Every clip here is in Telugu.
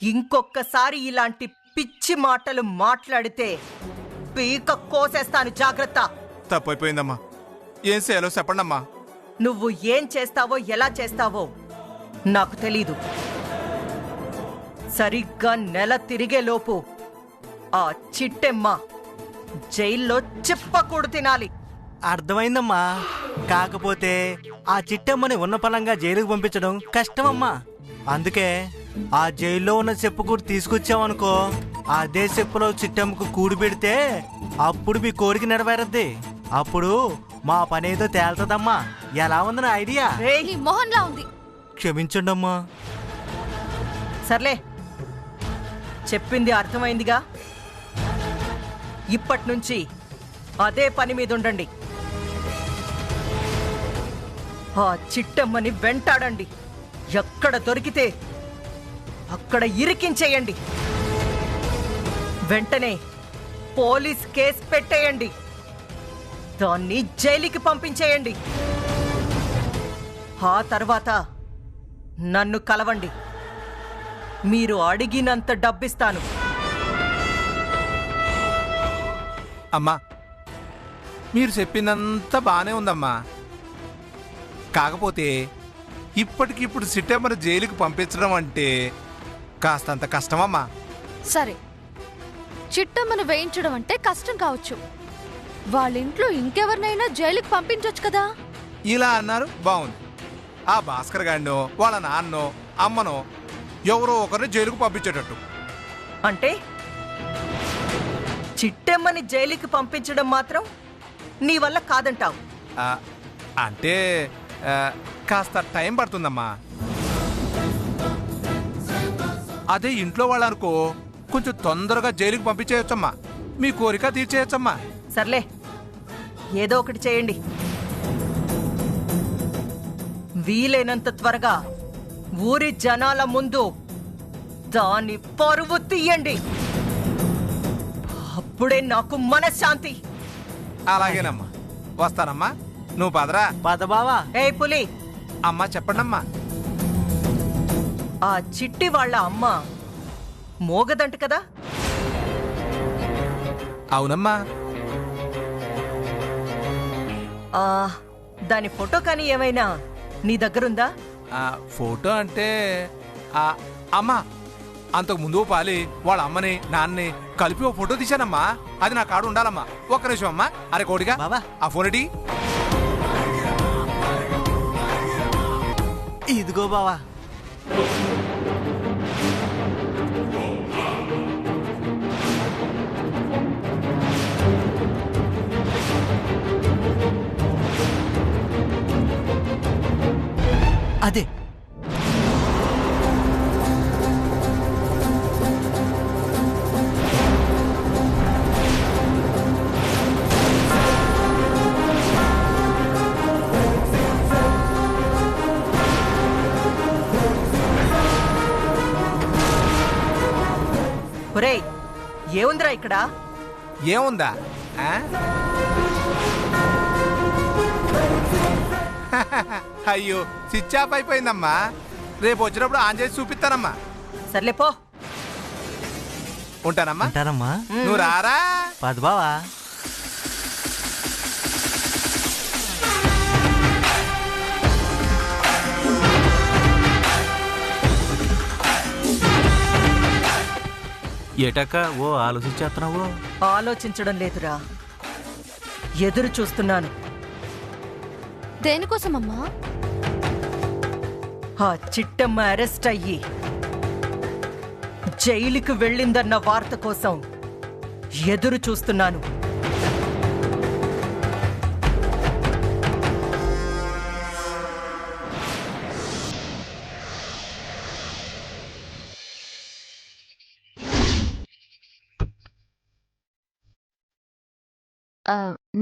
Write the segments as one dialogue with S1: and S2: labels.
S1: ఇంకొక్కసారి ఇలాంటి పిచ్చి మాటలు మాట్లాడితే పీక కోసేస్తాను, జాగ్రత్త.
S2: తప్పైపోయిందమ్మా. ఏం చేయాలో చెప్పండమ్మా.
S1: నువ్వు ఏం చేస్తావో ఎలా చేస్తావో నాకు తెలీదు. సరిగ్గా నెల తిరిగేలోపు ఆ చిట్టెమ్మ జైల్లో చిప్పకూడు తినాలి.
S3: అర్థమైందమ్మా. కాకపోతే ఆ చిట్టమ్మని ఉన్న పలంగా జైలుకు పంపించడం కష్టమమ్మా. అందుకే ఆ జైల్లో ఉన్న చెప్పుకూడు తీసుకొచ్చామనుకో, అదే చెప్పులో చిట్టమ్మకు కూడు పెడితే అప్పుడు మీ కోరిక నెరవేరద్ది. అప్పుడు మా పనేదో తేల్తదమ్మా. ఎలా ఉంది నా ఐడియా?
S4: నీ మొహంలా ఉంది.
S3: క్షమించండి అమ్మా.
S1: సర్లే, చెప్పింది అర్థమైందిగా. ఇప్పట్నుంచి అదే పని మీద ఉండండి. ఆ చిట్టమ్మని వెంటాడండి. ఎక్కడ దొరికితే అక్కడ ఇరికించేయండి. వెంటనే పోలీస్ కేసు పెట్టేయండి. దాన్ని జైలుకి పంపించేయండి. ఆ తర్వాత నన్ను కలవండి. మీరు అడిగినంత డబ్బిస్తాను.
S2: అమ్మా, మీరు చెప్పిందంతా బానే ఉందమ్మా. కాకపోతే ఇప్పటికిప్పుడు సిట్టమ్మను జైలుకి పంపించడం అంటే కాస్తంత కష్టమమ్మా.
S4: సరే, చిట్టమ్మను వేయించడం అంటే కష్టం కావచ్చు. వాళ్ళ ఇంట్లో ఇంకెవరినైనా జైలుకి పంపించొచ్చు కదా.
S2: ఇలా అన్నారు, బాగుంది. ఆ భాస్కర్ గారినో వాళ్ళ నాన్నో అమ్మనో ఎవరో ఒకరిని జైలుకు పంపించేటట్టు.
S1: అంటే చిట్టెమ్మని జైలుకి పంపించడం మాత్రం నీ వల్ల కాదంటావు?
S2: ఆ, అంటే కాస్త టైం పడుతుందమ్మా. అదే ఇంట్లో వాళ్ళనుకో కొంచెం తొందరగా జైలుకి పంపించేయొచ్చమ్మా. మీ కోరిక తీర్చేయచ్చమ్మా.
S1: సర్లే, ఏదో ఒకటి చేయండి. వీలైనంత త్వరగా ఊరి జనాల ముందు దాని పరువు తీయండి. అప్పుడే నాకు మనశ్శాంతి.
S2: అలాగేనమ్మా, వస్తానమ్మా. నువ్వు పదరా.
S3: పద బావా.
S1: ఏ పులి,
S2: అమ్మా చెప్పండమ్మా.
S1: ఆ చిట్టి వాళ్ళ అమ్మ మోగదంట కదా?
S2: అవునమ్మా.
S1: ఆ దాని ఫోటో కానీ ఏమైనా నీ దగ్గరుందా?
S2: ఫోటో అంటే అమ్మా, అంతకు ముందు పాలి వాళ్ళ అమ్మని నాన్నని కలిపి ఓ ఫోటో తీశానమ్మా. అది నా కాడు ఉండాలమ్మా. ఒక్క నిమిషం అమ్మా. అరే కోడిగా
S3: బాబా,
S2: ఆ ఫోన్ ఎడి.
S3: ఇదిగో బావా. అదే
S1: ఒరేయ్, ఏముందిరా ఇక్కడ?
S2: ఏముందా? అయ్యో, స్విచ్ ఆఫ్ అయిపోయిందమ్మా. రేపు వచ్చినప్పుడు ఆన్ చేసి చూపిస్తానమ్మా.
S1: సర్లే పో.
S2: ఉంటానమ్మా.
S3: అంటారమ్మా.
S2: నువ్వు రారా.
S3: పద బావా. ఏటక్క ఓ ఆలోచించేస్తున్నావు?
S1: ఆలోచించడం లేదురా, ఎదురు చూస్తున్నాను.
S4: దేనికోసమమ్మా?
S1: ఆ చిట్టమ్మ అరెస్ట్ అయ్యి జైలుకు వెళ్ళిందన్న వార్త కోసం ఎదురు చూస్తున్నాను.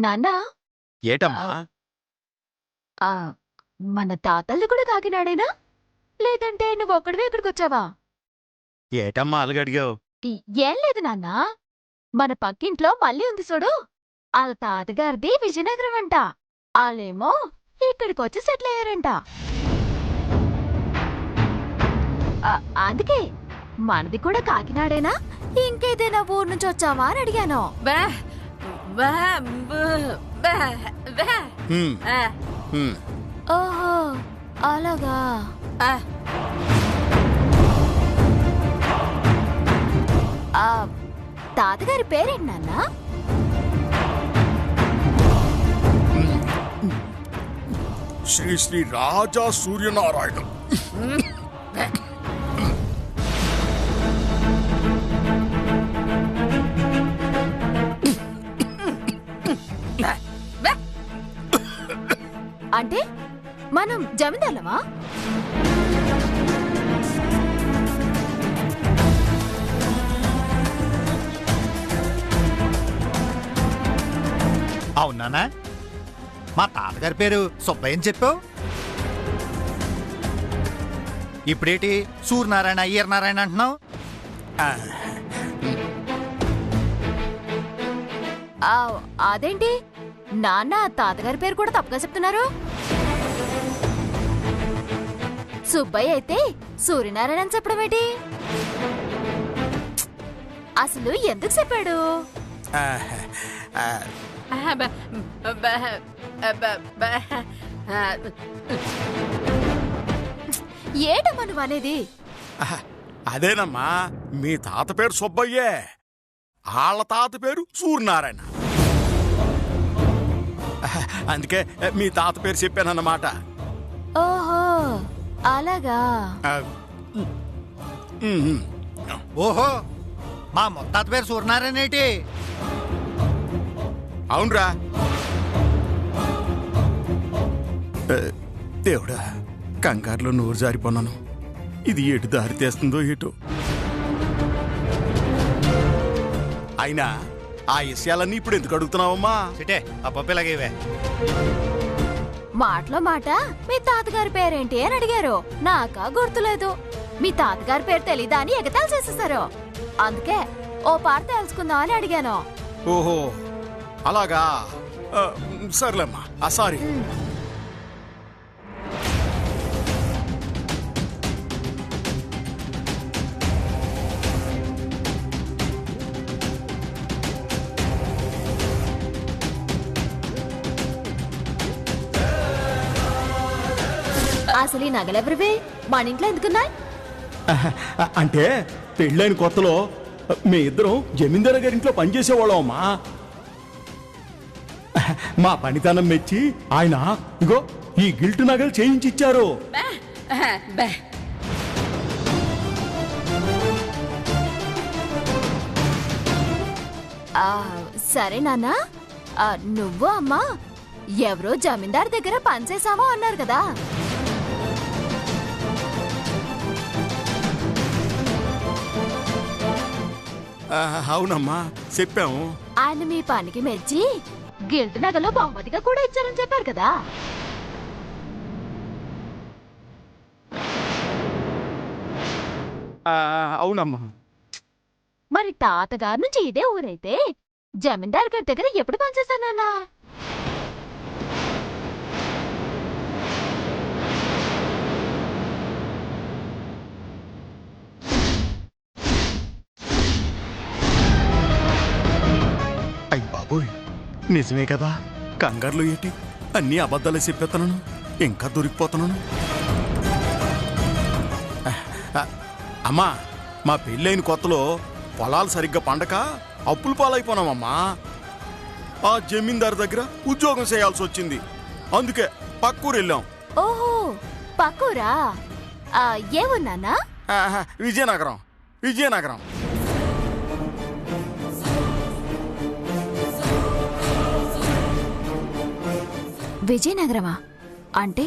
S4: నాన్నా,
S5: ఏటమ్మా?
S4: మన తాతల్ని కూడా తాకినాడేనా, లేదంటే నువ్వు ఒక్కడివే ఇక్కడికి వచ్చావా?
S5: ఏటమ్మా అలగడిగావు?
S4: ఏం లేదు నాన్నా, మన పక్కింట్లో మళ్ళీ ఉంది చూడు, వాళ్ళ తాతగారిది విజయనగరం అంట. వాళ్ళేమో ఇక్కడికి వచ్చి సెటిల్ అయ్యారంట. అందుకే మనది కూడా కాకినాడేనా ఇంకేదైనా ఊరు నుంచి వచ్చావా అని అడిగాను. ఓహో అలాగా. తాతగారి పేరేంటి నాన్న?
S6: శ్రీ శ్రీ రాజా సూర్యనారాయణ.
S4: అంటే మనం జమీందార్లమా?
S5: అవునానా? మా తాతగారి పేరు సుబ్బయ్య అని చెప్పావు. ఇప్పుడేటి సూర్యనారాయణ ఈరనారాయణ అంటున్నావు?
S4: అదేంటి నాన్న తాతగారి పేరు కూడా తప్పుగా చెప్తున్నారు. సుబ్బయ్య అయితే సూర్యనారాయణ అని చెప్పడం ఏంటి? అసలు ఎందుకు చెప్పాడు? ఏటమ్మా నువ్వు అనేది?
S6: అదేనమ్మా, మీ తాత పేరు సుబ్బయ్యే, వాళ్ళ తాత పేరు సూర్యనారాయణ. అందుకే మీ తాత పేరు చెప్పానన్నమాట.
S4: ఓహో అలాగా.
S5: ఓహో, మా ముత్తాత పేరు సూర్యనారాయణ ఏంటి?
S6: అవునరా. దేవుడా, కంగారులో నోరు జారిపోన్నాను. ఇది ఎటు దారి తీస్తుందో ఏటో. అయినా ఆ విషయాలన్నీ ఇప్పుడు ఎందుకు అడుగుతున్నావమ్మా?
S5: సిటే అప్పలాగేవే.
S4: మాటలో మాట మీ తాతగారి పేరేంటి అని అడిగారు. నాకా గుర్తులేదు. మీ తాతగారి పేరు తెలీదా అని ఎగతాళి చేసేసారు. అందుకే ఓ పాట తెలుసుకుందాం అని అడిగాను.
S6: ఓహో అలాగా. సర్లేమ్మా, సారీ.
S4: అసలు ఈ నగలెవరివి? మన ఇంట్లో ఎందుకున్నాయి?
S6: అంటే పెళ్ళైన కొత్తలో మీ ఇద్దరం జమీందారు గారింట్లో పనిచేసేవాళ్ళం అమ్మా. మా పనితనం మెచ్చి ఆయన ఇగో ఈ గిల్ట్ నగలు చేయించిచ్చారు.
S4: సరే నాన్న, నువ్వు అమ్మా ఎవరో జమీందారు దగ్గర పనిచేసావో అన్నారు కదా.
S6: అవునమ్మా చెప్పాము.
S4: ఆయన మీ పనికి మెచ్చి గిల్ట్ నగలో బహుమతిగా కూడా ఇచ్చారని చెప్పారు కదా.
S6: అవునమ్మా.
S4: మరి తాతగారి నుంచి ఇదే ఊరైతే జమీందారు గారి దగ్గర ఎప్పుడు పనిచేశానన్నా?
S6: అయ్య బాబోయ్, నిజమే కదా. కంగారులో ఏంటి, అన్నీ అబద్ధాలే చెప్పేస్తున్నాను. ఇంకా దొరికిపోతున్నాను. అమ్మా, మా పెళ్ళైన కొత్తలో పొలాలు సరిగ్గా పండక అప్పుల పాలైపోనామమ్మా. ఆ జమీందారు దగ్గర ఉద్యోగం చేయాల్సి వచ్చింది. అందుకే పక్కూరు వెళ్ళాం.
S4: ఓహో పక్కూరా? ఏ ఊరున్నానా?
S6: విజయనగరం. విజయనగరం.
S4: విజయనగరమా? అంటే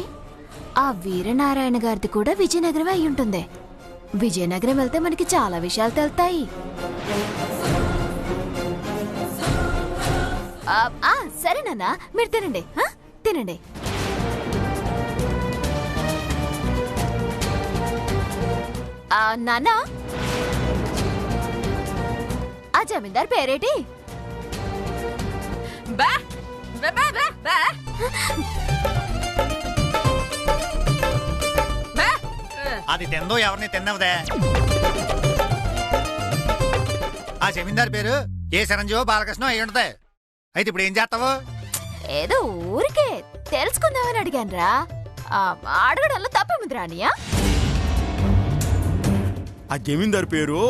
S4: ఆ వీరనారాయణ గారిది కూడా విజయనగరమే అయి ఉంటుంది. విజయనగరం వెళ్తే మనకి చాలా విషయాలు తెలుస్తాయి. సరే నాన్న, మీరు తినండి. తినండి. నాన్న, ఆ జమీందార్ పేరేటి?
S5: అది తిందో ఎవరిని తిన్నవదే. జమీందారు పేరు ఏ చిరంజీవో బాలకృష్ణ అయి ఉంటాయి. అయితే ఇప్పుడు ఏం చేస్తావు?
S4: ఏదో ఊరికే తెలుసుకుందామని అడిగానురా. అడగడంలో తప్పేముందిరా అనియా?
S6: ఆ జమీందారు పేరు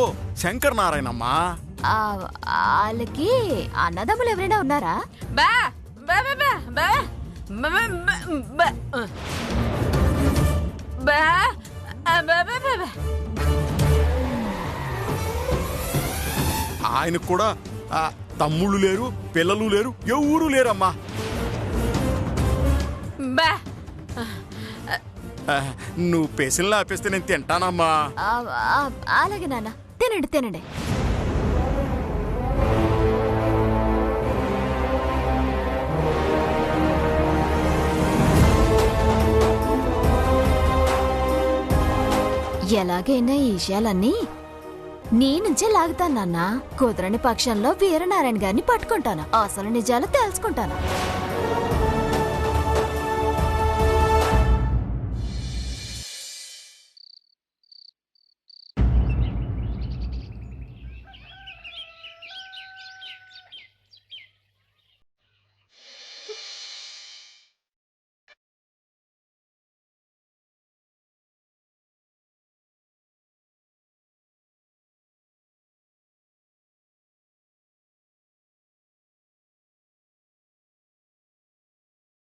S6: శంకర్ నారాయణమ్మా.
S4: వాళ్ళకి అన్నదమ్ములు ఎవరైనా ఉన్నారా?
S7: బా బా బా బా బా బా.
S6: ఆయనకు కూడా తమ్ముళ్ళు లేరు, పిల్లలు లేరు, ఎవరు లేరమ్మా. నువ్వు పెసిల్లా ఆపేస్తే నేను తింటానమ్మా.
S4: అలాగే నాన్న, తినండి తినండి. ఎలాగైనా ఈ విషయాలన్నీ నీ నుంచే లాగుతాను నాన్న. కుదరని పక్షంలో వీరనారాయణ గారిని పట్టుకుంటాను, అసలు నిజాలు తెలుసుకుంటాను.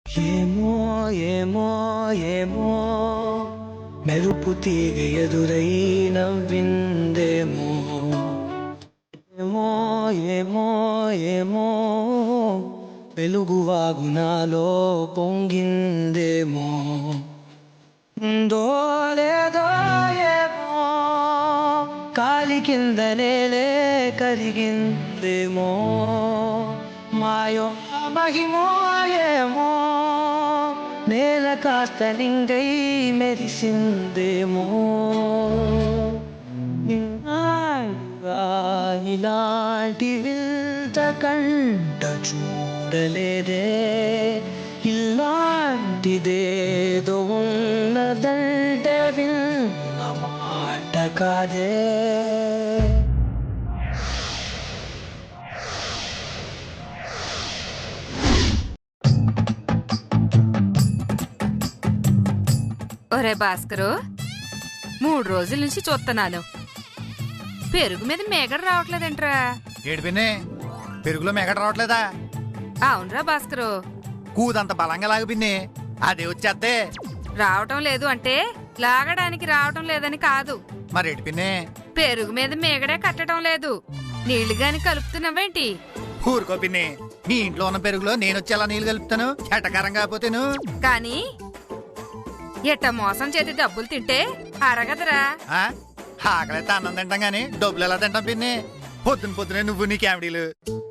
S8: ఏమో ఏమో ఏమో మెరుపు తీగ ఎదురై నవ్విందేమో. ఏమో ఏమో ఏమో వెలుగు వాగునాలో పొంగిందేమో. ఉందో లేదో ఏమో కాలి కింద నేలే కరిగిందేమో. మాయో మహిమో ఏమో నేల కాస్త నింగై మెరిసిందేమో. ఇలాంటి వింత కంట చూడలేదే, ఇలాంటిదేదో ఉన్నదంటే విన్న మాట కాదే.
S7: ఒరే భాస్కరు, 3 రోజుల నుంచి చూస్తున్నాను, పెరుగు మీద మేగడ రావట్లేదంట్రా.
S5: ఏడు పిన్ని, పెరుగులో మెగట రావట్లేదా?
S7: అవునరా భాస్కరు,
S5: కూదంత బలంగా లాగు పిన్ని, అదే వచ్చేద్దే.
S7: రావటం లేదు అంటే లాగడానికి రావటం లేదని కాదు.
S5: మరేటి పిన్ని,
S7: పెరుగు మీద మేగడే కట్టడం లేదు. నీళ్లు గాని కలుపుతున్నావేంటి?
S5: ఊరుకో పిన్ని, నీ ఇంట్లో ఉన్న పెరుగులో నేను వచ్చేలా నీళ్ళు కలుపుతాను, ఎటకారం కాకపోతేను.
S7: కానీ ఎట్ట మోసం చేతి డబ్బులు తింటే అరగదరా.
S5: ఆకలైతే అన్నం తింటాం గాని డబ్బులు ఎలా తింటాం పిన్ని? పొద్దునే నువ్వు నీ కామెడీలు.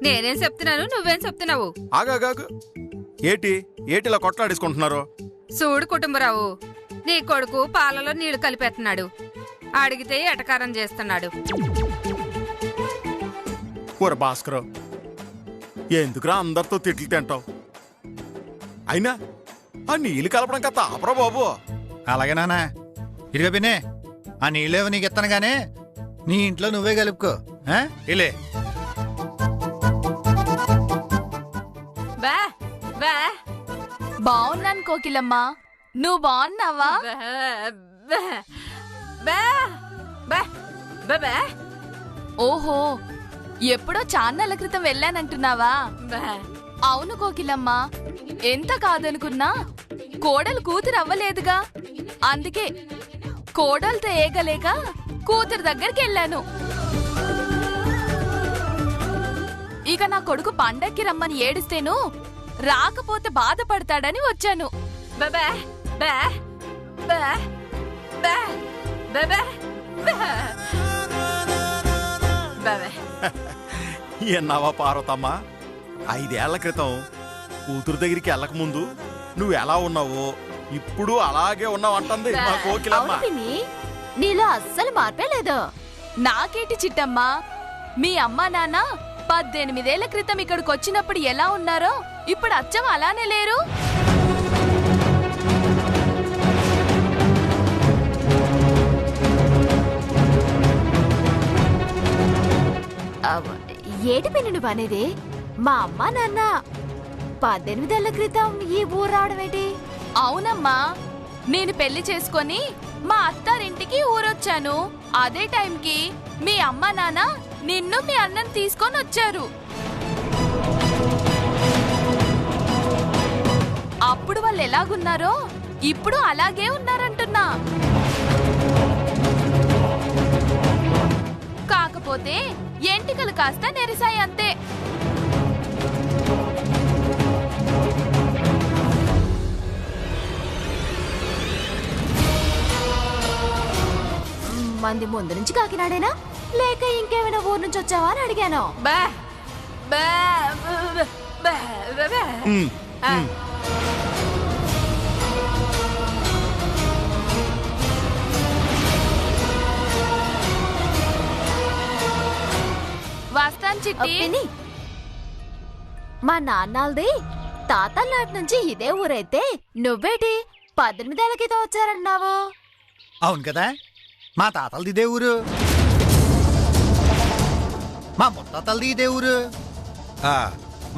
S7: నేనేం చెప్తున్నాను, నువ్వేం చెప్తున్నావు?
S6: ఆగాగాగు, ఏటిలా కొట్లాడేసుకుంటున్నారు?
S7: చూడు కుటుంబరావు, నీ కొడుకు పాలలో నీళ్లు కలిపేస్తున్నాడు, అడిగితే ఎటకారం చేస్తున్నాడు.
S6: ఊర భాస్కర్, ఎందుకురా అందరితో తిట్లు తింటావు? అయినా ఆ నీళ్ళు కలపడం కదా ఆపరా బాబు.
S5: అలాగే నానా, ఇదిగో పిన్ని, ఆ నీళ్ళేవో నీకు ఇస్తాను గానీ నీ ఇంట్లో నువ్వే కలుపుకో. ఇలే
S4: బాగున్నాను కోకిలమ్మా, నువ్వు బాగున్నావా? ఓహో, ఎప్పుడో చాన్నాళ్ళ క్రితం వెళ్ళానంటున్నావా? అవును కోకిలమ్మా, ఎంత కాదనుకున్నా కోడలు కూతురు అవ్వలేదుగా, అందుకే కోడలతో ఏగలేక కూతురు దగ్గరికి వెళ్ళాను. ఇక నా కొడుకు పండక్కి రమ్మని ఏడిస్తేను రాకపోతే బాధపడతాడని వచ్చాను.
S6: ఎన్నావా పార్వతమ్మా, 5 ఏళ్ల క్రితం కూతురు దగ్గరికి వెళ్ళక ముందు నువ్వు ఎలా ఉన్నావో ఇప్పుడు అలాగే ఉన్నావు అంటుంది మా కోకిలమ్మ.
S4: నీలో అస్సలు మార్పే లేదు. నాకేంటి చిట్టమ్మా, మీ అమ్మా నాన్న 18 ఏళ్ల క్రితం ఇక్కడికి వచ్చినప్పుడు ఎలా ఉన్నారో ఇప్పుడు అచ్చం అలానే లేరు. ఏటి పిన్ని నువ్వు అనేది? మా అమ్మ నాన్న 18 ఏళ్ల క్రితం ఈ ఊరు రావడం ఏంటి? అవునమ్మా, నేను పెళ్లి చేసుకొని మా అత్తారింటికి ఊరొచ్చాను. అదే టైంకి మీ అమ్మ నాన్న నిన్ను మీ అన్నని తీసుకొని వచ్చారు. అప్పుడు వాళ్ళు ఎలాగున్నారో ఇప్పుడు అలాగే ఉన్నారంటున్నా. కాకపోతే ఎంటికలు కాస్త నెరిసాయి అంతే. మంది ముందు నుంచి కాకినాడేనా లేక ఇంకేమైనా ఊరు నుంచి వచ్చావా అని అడిగాను. వస్తాను చిట్టి. మా నాన్నది తాతల నాటి నుంచి ఇదే ఊరైతే నువ్వేటి 18 ఏళ్ల క్రితం వచ్చారన్నావు?
S5: అవును కదా, మా తాతలది ఇదే ఊరు, మా ముత్తాతలది ఇదే ఊరు.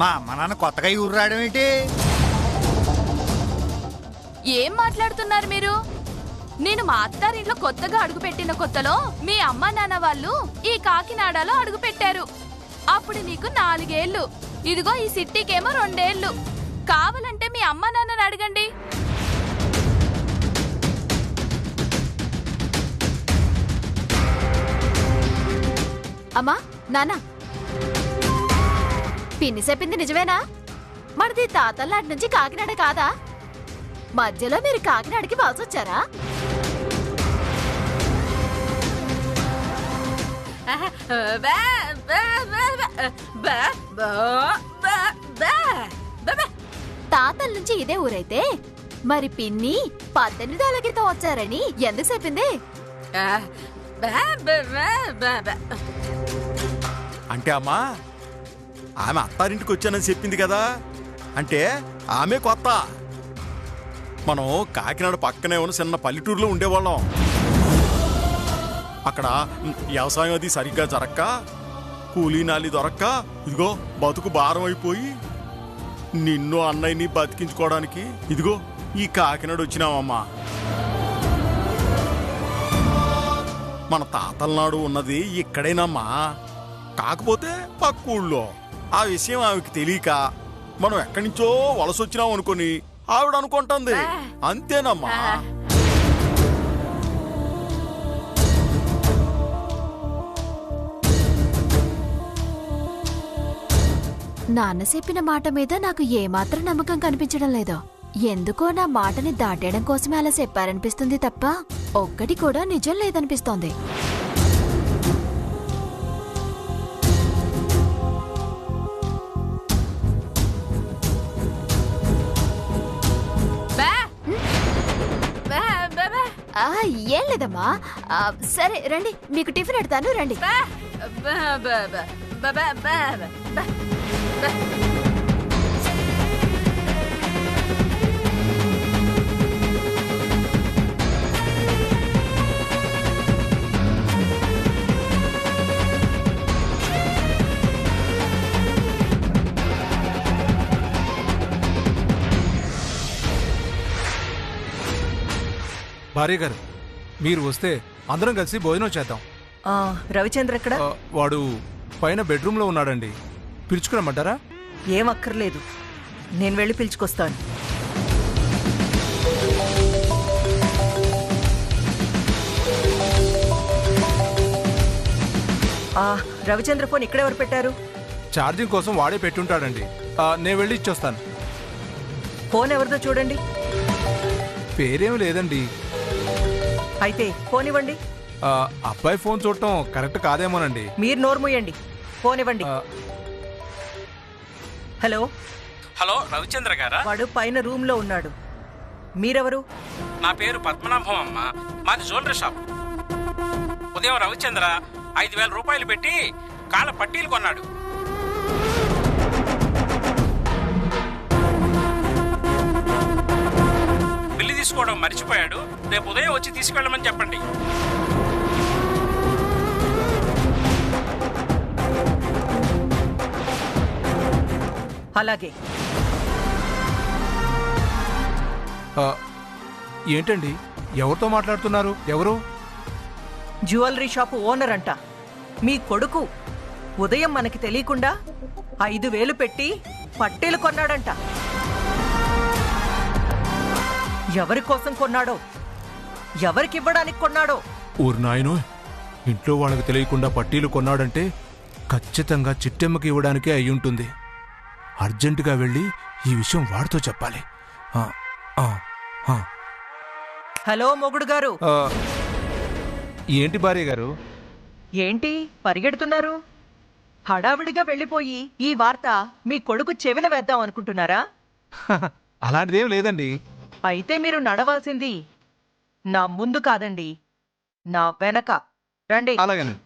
S5: మా అమ్మ నాన్న కొత్తగా ఈ ఊరు రావడం ఏంటి?
S4: ఏం మాట్లాడుతున్నారు మీరు? నేను మా అత్తారింట్లో కొత్తగా అడుగుపెట్టిన కొత్తలో మీ అమ్మ నాన్న వాళ్ళు ఈ కాకినాడలో అడుగు పెట్టారు. అప్పుడు నీకు 4 ఏళ్ళు, ఇదిగో ఈ సిటీకేమో 2 ఏళ్ళు. కావాలంటే మీ అమ్మ నాన్నని అడగండి. అమ్మా నాన్న, పిన్ని చెప్పింది నిజమేనా? మనది తాతల నాటి నుంచి కాకినాడ కాదా? మధ్యలో మీరు కాకినాడకి వలసొచ్చారా? తాతల నుంచి ఇదే ఊరైతే మరి పిన్ని 18 ఏళ్ల క్రితం వచ్చారని ఎందుకు చెప్పింది?
S6: అంటే అమ్మా, ఆమె అత్తారింటికి వచ్చానని చెప్పింది కదా, అంటే ఆమె కొత్త. మనం కాకినాడ పక్కనే ఉన్న చిన్న పల్లెటూరులో ఉండేవాళ్ళం. అక్కడ వ్యవసాయం అది సరిగ్గా జరక్క, కూలీనాలి దొరక్క, ఇదిగో బతుకు భారం అయిపోయి నిన్ను అన్నయ్యని బతికించుకోవడానికి ఇదిగో ఈ కాకినాడ వచ్చినామమ్మా. మన తాతల నాడు ఉన్నది ఇక్కడేనమ్మా, కాకపోతే పక్క ఊళ్ళో. ఆ విషయం ఆమెకి తెలియక మనం ఎక్కడి నుంచో వలసొచ్చినాం అనుకుని ఆవిడ అనుకుంటుంది, అంతేనమ్మా.
S4: నాన్న చెప్పిన మాట మీద నాకు ఏమాత్రం నమ్మకం కనిపించడం లేదు. ఎందుకో నా మాటని దాటేయడం కోసమే అలా చెప్పారనిపిస్తుంది తప్ప ఒక్కటి కూడా నిజం లేదనిపిస్తోంది. ఏం లేదమ్మా. సరే రండి, మీకు టిఫిన్ పెడతాను రండి.
S2: భార్య గారు, మీరు వస్తే అందరం కలిసి భోజనం చేద్దాం.
S1: రవిచంద్ర ఎక్కడ?
S2: వాడు పైన బెడ్రూమ్ లో ఉన్నాడండి. పిలుచుకురమ్మంటారా?
S1: ఏం అక్కర్లేదు, నేను వెళ్ళి పిలుచుకొస్తాను. రవిచంద్ర ఫోన్ ఇక్కడెవరు పెట్టారు?
S2: ఛార్జింగ్ కోసం వాడే పెట్టుంటాడండి. నేను వెళ్ళి ఇచ్చొస్తాను.
S1: ఫోన్ ఎవరిదో చూడండి.
S2: పేరేం లేదండి.
S1: అయితే ఫోన్ ఇవ్వండి.
S2: అబ్బాయి ఫోన్ చూడటం కరెక్ట్ కాదేమోనండి.
S1: మీరు నోరు మూయండి, ఫోన్ ఇవ్వండి. హలో
S9: హలో, రవిచంద్ర గారా?
S1: వాడు పైన రూమ్ లో ఉన్నాడు. మీరెవరు?
S9: నా పేరు పద్మనాభం అమ్మ, మాది జ్యువెలరీ షాప్. ఉదయం రవిచంద్ర 5,000 రూపాయలు పెట్టి కాళ్ళ పట్టీలు కొన్నాడు. బిల్లు తీసుకోవడం మర్చిపోయాడు. రేపు ఉదయం వచ్చి తీసుకెళ్ళమని చెప్పండి.
S1: అలాగే.
S2: ఏంటండి, ఎవరితో మాట్లాడుతున్నారు? ఎవరు?
S1: జ్యువెలరీ షాపు ఓనర్ అంట. మీ కొడుకు ఉదయం మనకి తెలియకుండా 5,000 పెట్టి పట్టీలు కొన్నాడంట. ఎవరి కోసం కొన్నాడో, ఎవరికివ్వడానికి కొన్నాడో.
S2: ఊరు నాయనో, ఇంట్లో వాళ్ళకి తెలియకుండా పట్టీలు కొన్నాడంటే ఖచ్చితంగా చిట్టెమ్మకి ఇవ్వడానికే అయ్యుంటుంది. అర్జెంటుగా వెళ్ళి ఈ విషయం వాడితో చెప్పాలి.
S1: హలో మొగుడు గారు.
S2: ఏంటి భార్య గారు?
S1: ఏంటి పరిగెడుతున్నారు? హడావిడిగా వెళ్ళిపోయి ఈ వార్త మీ కొడుకు చెవిన వేద్దాం అనుకుంటున్నారా?
S2: అలాంటిదేం లేదండి.
S1: అయితే మీరు నడవాల్సింది నా ముందు కాదండి, నా వెనక రండి.
S2: అలాగేనండి.